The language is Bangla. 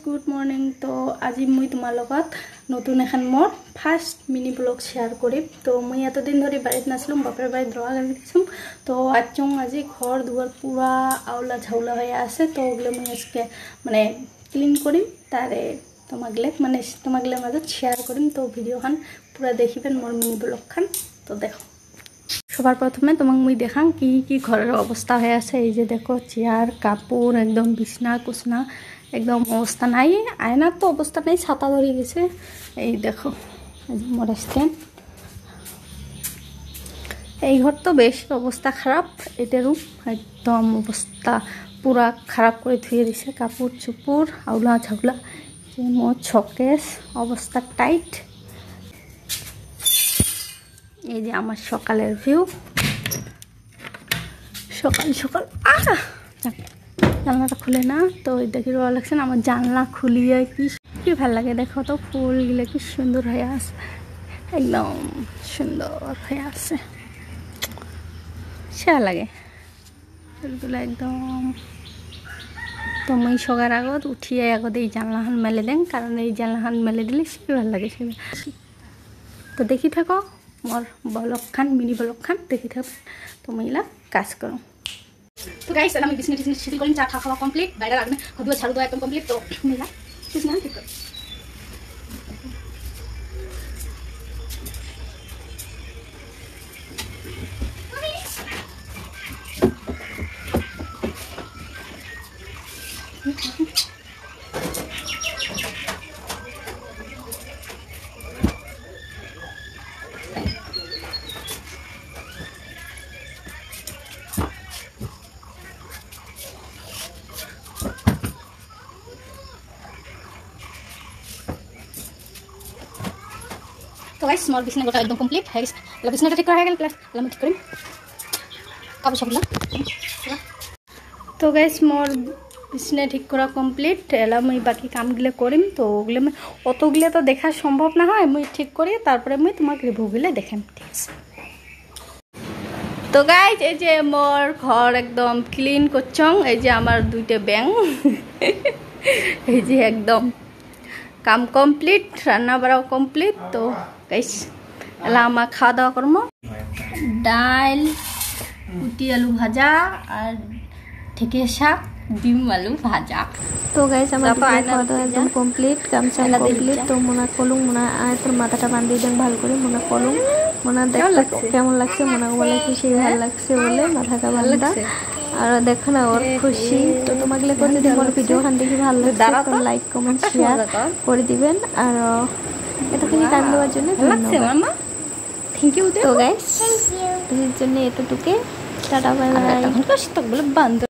Good morning. तो आज मुई तुम्हार लगत नतुन एखान मोर फार्स्ट मिनी ब्लग शेयर करिम। तो मुई एत दिन धरे बाड़ीत नासिलुम, बापेर बाड़ीत रवा गाड़ी दिसुम। तो आज घर दुआर पूरा आवला झाउला हये आछे। तो ओगुलो मुई आजके माने क्लीन करिम, तारे तोमागले माजत शेयर करिम। तो भिडिओखान पूरा देखिबेन मोर मिनी ब्लगखान। तो देखो सबार प्रथमे तोमाक मुई देखाम कि घरेर अवस्था हये आछे। এই যে দেখো চেয়ার কাপড় একদম বিছনা কুছনা একদম অবস্থা নাই। আয়নার তো অবস্থা নাই, ছাতা ধরে গেছে। এই দেখো মোর স্ট্যান্ড, এই ঘর তো বেশ অবস্থা খারাপ। এটারও একদম অবস্থা পুরা খারাপ করে ধুয়ে দিছে, কাপড় চুপড় আউলা ঝাউলা। মোর শোকেস অবস্থা টাইট। এই যে আমার সকালের ভিউ, সকাল সকাল জানলাটা খুলে না তো দেখি ভালো লাগছে না। আমার জানলা খুলিয়ে কি ভালো লাগে। দেখো তো ফুলগুলো কি সুন্দর হয়ে আছে, একদম সুন্দর হয়ে আছে, সে লাগে ফুলগুলো একদম। তো মই সকার আগত উঠিয়ে আগত এই জানলাখান মেলে দেন, কারণ এই জানলাখান মেলে দিলে সে ভালো লাগে। সে তো দেখি থাকো मोर ब्लग खान मिनी ब्लग खान देखी थे। तो महिला काज करो। तो गाइस আমি বিছনা টিছনা সেটেল করিম, চা খাওয়া কমপ্লিট, বাইরে রাখবে খদুয়া ছাড়ু দেওয়া একদম কমপ্লিট। তো महिला বিছনা ঠিক করো। तो गाइस मोर बिछना गोटा एकदम कमप्लीट है। बिछना ठीक करा गया प्लस मैं ठीक करें काबू सबला। तो गाइस मोर बिछना ठीक करा कमप्लीट एला मैं बाकी कामगुलो करिम। तो ओगुलो मैं अतगुलो तो देखा सम्भव ना হয়, मैं ठीक करी तारपरे मैं तुम्हारे रिव्यूगुलो देखाम, ठीक আছে। तो गाइस এই যে মোর ঘর একদম ক্লিন করছং। এই যে আমার দুইটা ব্যাং, এই যে একদম काम कमप्लीट, रान्ना बाड़ाओ कमप्लीट। तो गाइस एला आमा खावा दावा करमो, डाल कुटी आलू भाजा और ठेके शाक डिम आलू भाजा। तो गाइस आमार खावा दावा एकदम कमप्लीट, काम सारा कमप्लीट। तो मोना कलुम मोना आयतोर माथाटा बांधिয়ে দেন ভালো করে। মোনা কলুম মোনা দেখো কেমন লাগছে, মোনা বলে খুশি ভালো লাগছে বলে মাথাটা বাঁধা। আর দেখো না ওর খুশি। তো তোমাকে যদি আমার ভিডিওখান দেখি ভালো লাগে তো লাইক কমেন্ট শেয়ার করে দিবেন। আর এতখানি টাইম দেওয়ার জন্য ধন্যবাদ, থ্যাংক ইউ। তো গাইস এর জন্য এতটুকু, টাটা বাই বাই।